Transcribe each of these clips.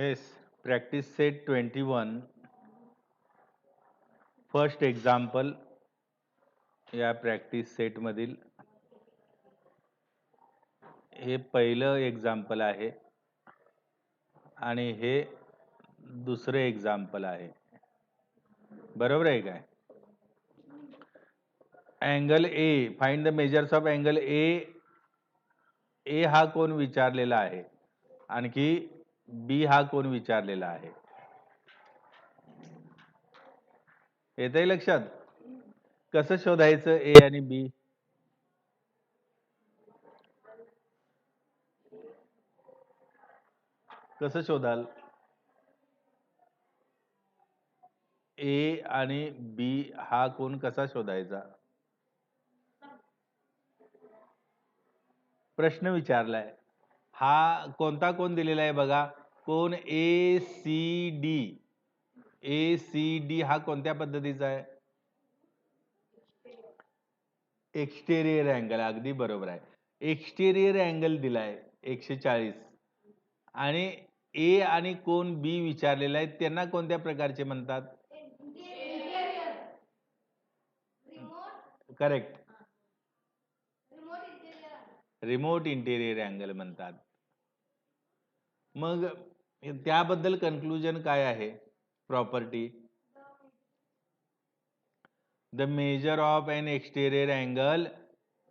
Yes, practice set 21. First example या practice set मधील हे पहिलं एक्झाम्पल आहे आणि हे दुसरं एक्झाम्पल आहे. बरोबर आहे काय? Angle A, find the measures of angle A. A हा कोण विचारलेला आहे, आणखी बी हा कोण विचारलेला आहे. येतंय लक्षात? कसं शोधायचं ए आणि बी? कसं शोधाल? ए आणि बी हा कोण कसा शोधायचा? प्रश्न विचारलाय. हा कोणता कोण दिलेला आहे बघा. कोण ए सी डी. ए सी डी हा कोणत्या पद्धतीचा आहे? Exterior angle. अगदी बरोबर आहे. एक्सटेरियर अँगल दिलाय 140 आणि ए आणि कोण बी विचारलेला आहे, त्यांना कोणत्या प्रकारचे म्हणतात? करेक्ट. रिमोट इंटेरियर अँगल म्हणतात. मग त्याबद्दल कन्क्लुजन काय आहे? Property, the measure of an exterior angle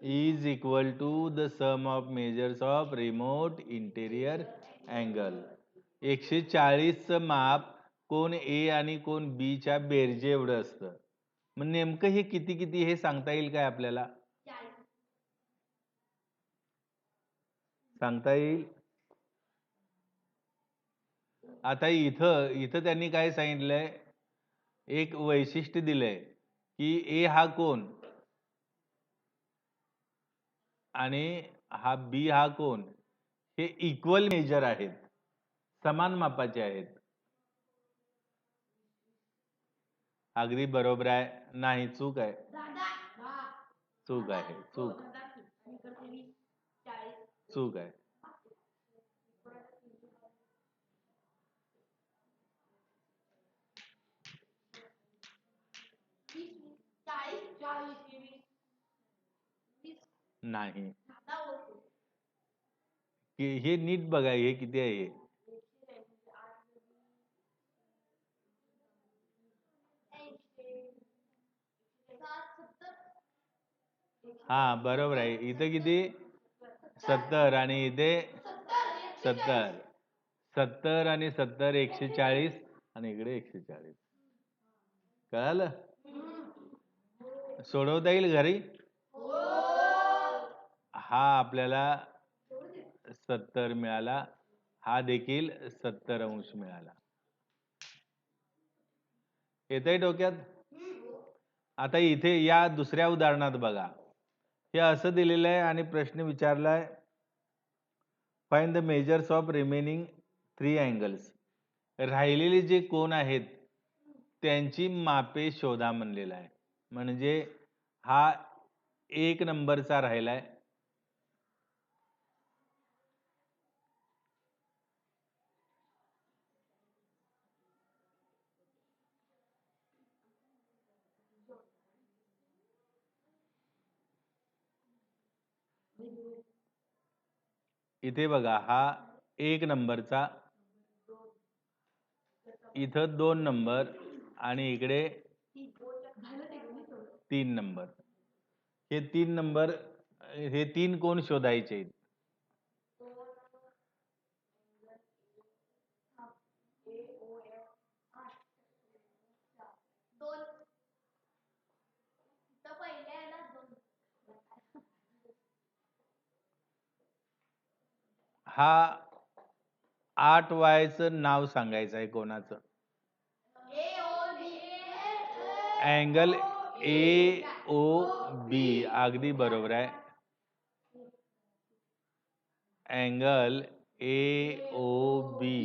is equal to the sum of measures of remote interior angle. 140चं माप कोण ए आणि कोण बी च्या बेरजे एवढं असतं. मग नेमकं हे किती किती हे सांगता येईल काय आपल्याला? सांगता येईल. आता इथं त्यांनी काय सांगितलंय, एक वैशिष्ट्य दिलंय की ए हा कोण आणि हा बी हा कोण हे इक्वल मेजर आहेत, समान मापाचे आहेत. अगदी बरोबर आहे. नाही, चूक आहे. चूक आहे. चूक आहे. नाही, हे नीट बघा, हे किती आहे. हा बरोबर आहे. इथं किती? 70 आणि इथे 70. 70 आणि 70 140 आणि इकडे 140. कळालं? सोडवता येईल घरी. हा आपल्याला 70 मिळाला, हा देखील 70 अंश मिळाला. येतंय डोक्यात? आता इथे या दुसऱ्या उदाहरणात बघा, हे असं दिलेलं आहे आणि प्रश्न विचारलाय, find the measures of remaining 3 angles. राहिलेले जे कोण आहेत त्यांची मापे शोधा म्हणलेला आहे. म्हणजे हा 1 नंबरचा राहिलाय. इथे बघा, हा 1 नंबरचा, इथं 2 नंबर आणि इकडे 3 नंबर. हे 3 नंबर, हे 3 कोण शोधायचे आहेत? हा 8Y नाव सांगायचं आहे कोणाचं? Angle A O B. अगदी बरोबर आहे. अँगल ए ओ बी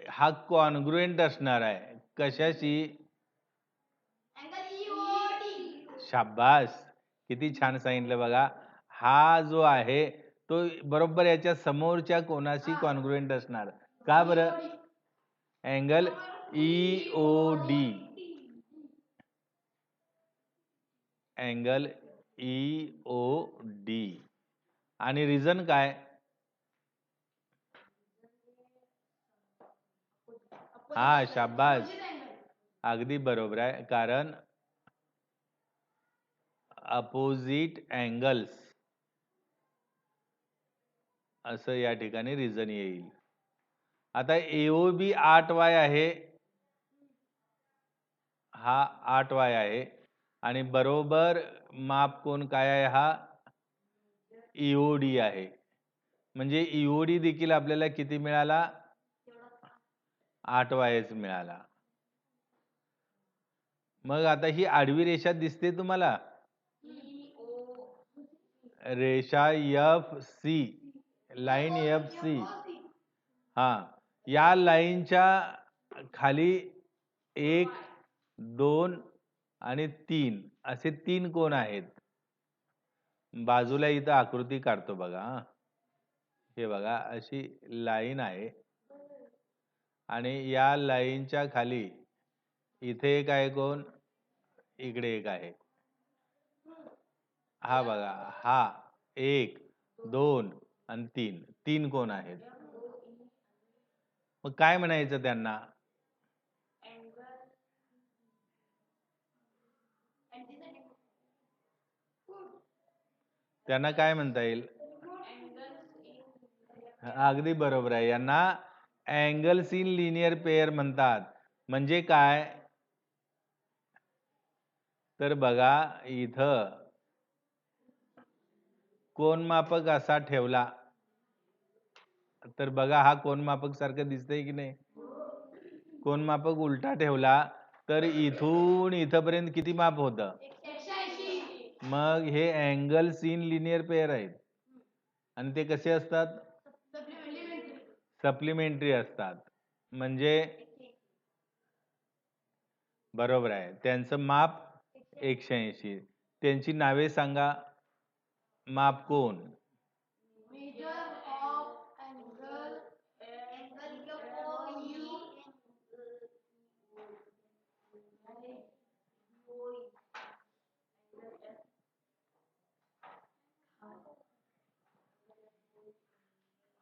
हा कॉन्ग्रुएंट असणार आहे. कशाशी? शाबास, किती छान सांगितलं बघा. हा जो आहे तो बरोबर याच्या समोरच्या कोणाशी कॉन्ग्रुएंट असणार. का बरं? Angle EOD, angle EOD. आणि रिझन काय? हा, शाबास, अगदी बरोबर आहे. कारण अपोजिट अँगल्स असं या ठिकाणी रिझन येईल. आता AOB 8y आहे, हा 8y आहे आणि बरोबर माप कोण काय आहे? हा EOD आहे. म्हणजे EOD देखील आपल्याला किती मिळाला? 8yच मिळाला. मग आता ही आडवी रेषा दिसते तुम्हाला? रेषा FC, लाईन FC. हा, या लाईनच्या खाली 1, 2 आणि 3 असे 3 कोन आहेत. बाजूला इथं आकृती काढतो बघा. हे बघा, अशी लाईन आहे आणि या लाईनच्या खाली इथे एक आहे कोण, इकडे एक आहे. हा बघा, हा 1, 2 आणि 3, 3 कोण आहेत. मग काय म्हणायचं त्यांना? त्यांना काय म्हणता येईल? अगदी बरोबर आहे. यांना अँगल्स इन लिनियर पेअर म्हणतात. म्हणजे काय? तर बघा, इथं कोनमापक असा ठेवला तर बघा, हा कोनमापक सारखं दिसतंय की नाही? कोनमापक उलटा ठेवला तर इथून इथपर्यंत किती माप होतं? 180. मग हे अँगल्स इन लिनियर पेअर आहेत आणि ते कसे असतात? सप्लिमेंटरी असतात. म्हणजे बरोबर आहे, त्यांचं माप 180. त्यांची नावे सांगा. माप कोन? Measure of angle,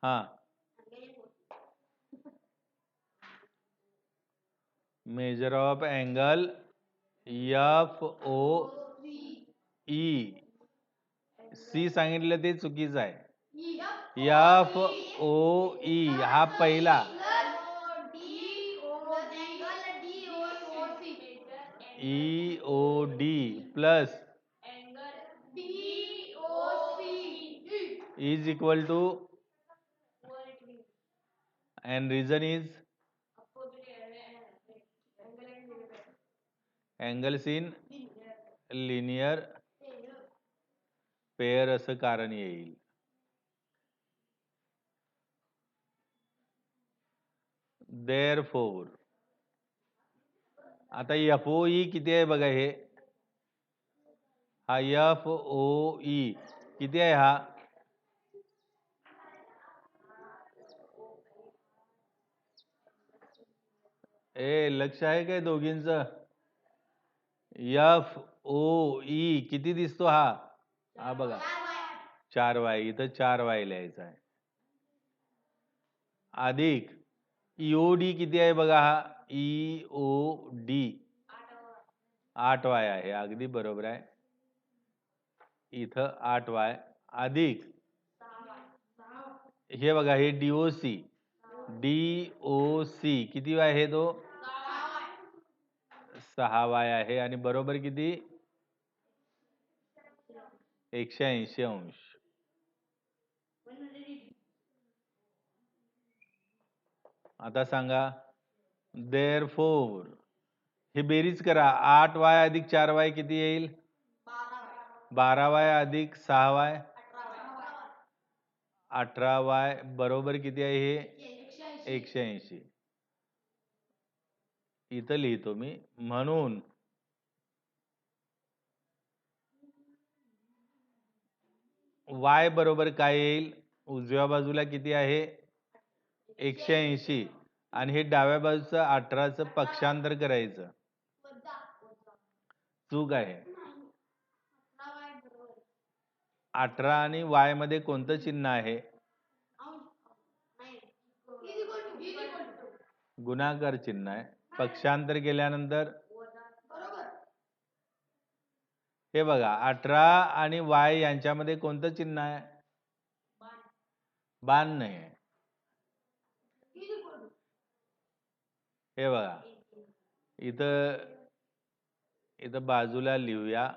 हा, measure of angle FOE. C सांगितलं ते चुकीचं आहे. FOE हा पहिला, EOD plus is equal to, and reason is angles in linear pair असं कारण येईल. Therefore, आता FOE किती आहे बघा. हे हा FOE किती आहे? हा लक्ष आहे काय दोघींचं? FOE किती दिसतो? हा बघा 4y, इथं 4y लिहायचं आहे. अधिक EOD किती आहे बघा. हा EOD 8y आहे. अगदी बरोबर आहे. इथं 8y अधिक हे बघा, हे DOC किती y आहे? तो 6y आहे आणि बरोबर किती? 180 अंश. आता सांगा, therefore हे बेरीज करा. 8y अधिक 4y किती येईल? 12y अधिक 6y 18y बरोबर किती आहे? हे 180. इथं लिहितो मी. म्हणून y बरोबर काय येईल? उजव्या बाजूला किती आहे? 180 आणि हे डाव्या बाजूचं 18चं पक्षांतर करायचं. चूक आहे. 18 आणि y मध्ये कोणतं चिन्ह आहे? गुणाकार चिन्ह आहे. पक्षांतर केल्यानंतर हे बघा 18 आणि y यांच्यामध्ये कोणतं चिन्ह आहे? बाण नाही आहे. हे बघा इथं बाजूला लिहूया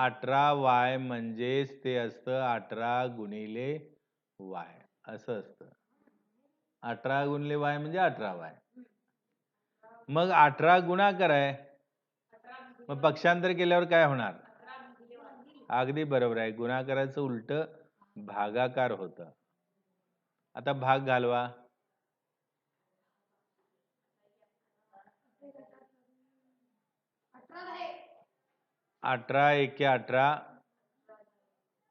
18y म्हणजेच ते असतं 18 गुणिले y असं असतं. 18 गुणिले y म्हणजे 18y. मग 18 गुणाकार आहे. मग पक्षांतर केल्यावर काय होणार? अगदी बरोबर आहे. गुणाकाराचं उलट भागाकार होतं. आता भाग घालवा. 18 एके 18,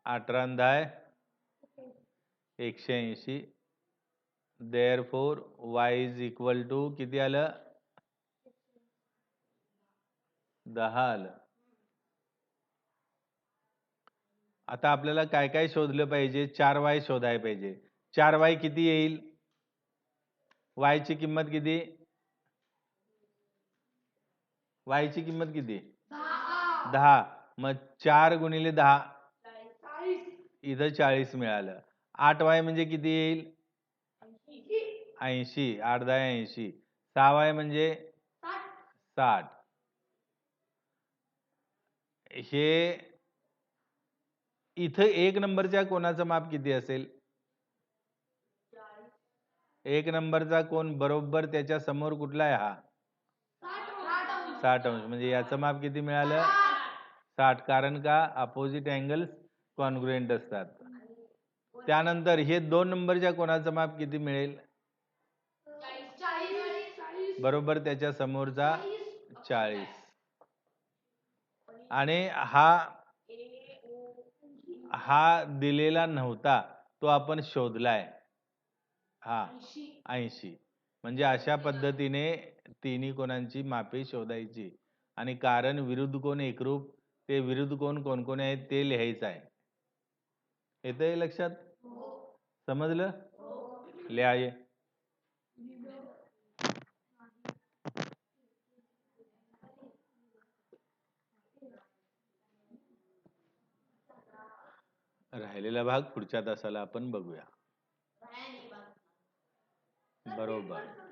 18 10 180. Therefore y is equal to किती आलं? 10 आलं. आता आपल्याला काय काय शोधलं पाहिजे? 4y शोधायला पाहिजे. 4y किती येईल? y ची किंमत किती? y ची किंमत किती? 10. मग 4 गुणिले 10 इथं 40 मिळालं. 8y म्हणजे किती येईल? 80. 8 10 80. 6y म्हणजे 60. हे इथं 1 नंबरच्या कोणाचं माप किती असेल? 1 नंबरचा कोण बरोबर त्याच्या समोर कुठला आहे हा? 60 अंश. म्हणजे याचं माप किती मिळालं? 60. कारण का अपोजिट अँगल्स कॉन्ग्रुएंट असतात. त्यानंतर हे 2 नंबरच्या कोणाचं माप किती मिळेल? बरोबर त्याच्या समोरचा 40. आणि हा दिलेला नव्हता, तो आपण शोधलाय. हा 80. म्हणजे अशा पद्धतीने तिन्ही कोणांची मापे शोधायची आणि कारण विरुद्ध कोण एकरूप, ते विरुद्ध कोण कोणकोण आहेत ते लिहायचं आहे. येतंय लक्षात? समजलं? लिहा ये. राहिलेला भाग पुढच्या तासाला आपण बघूया. बरोबर.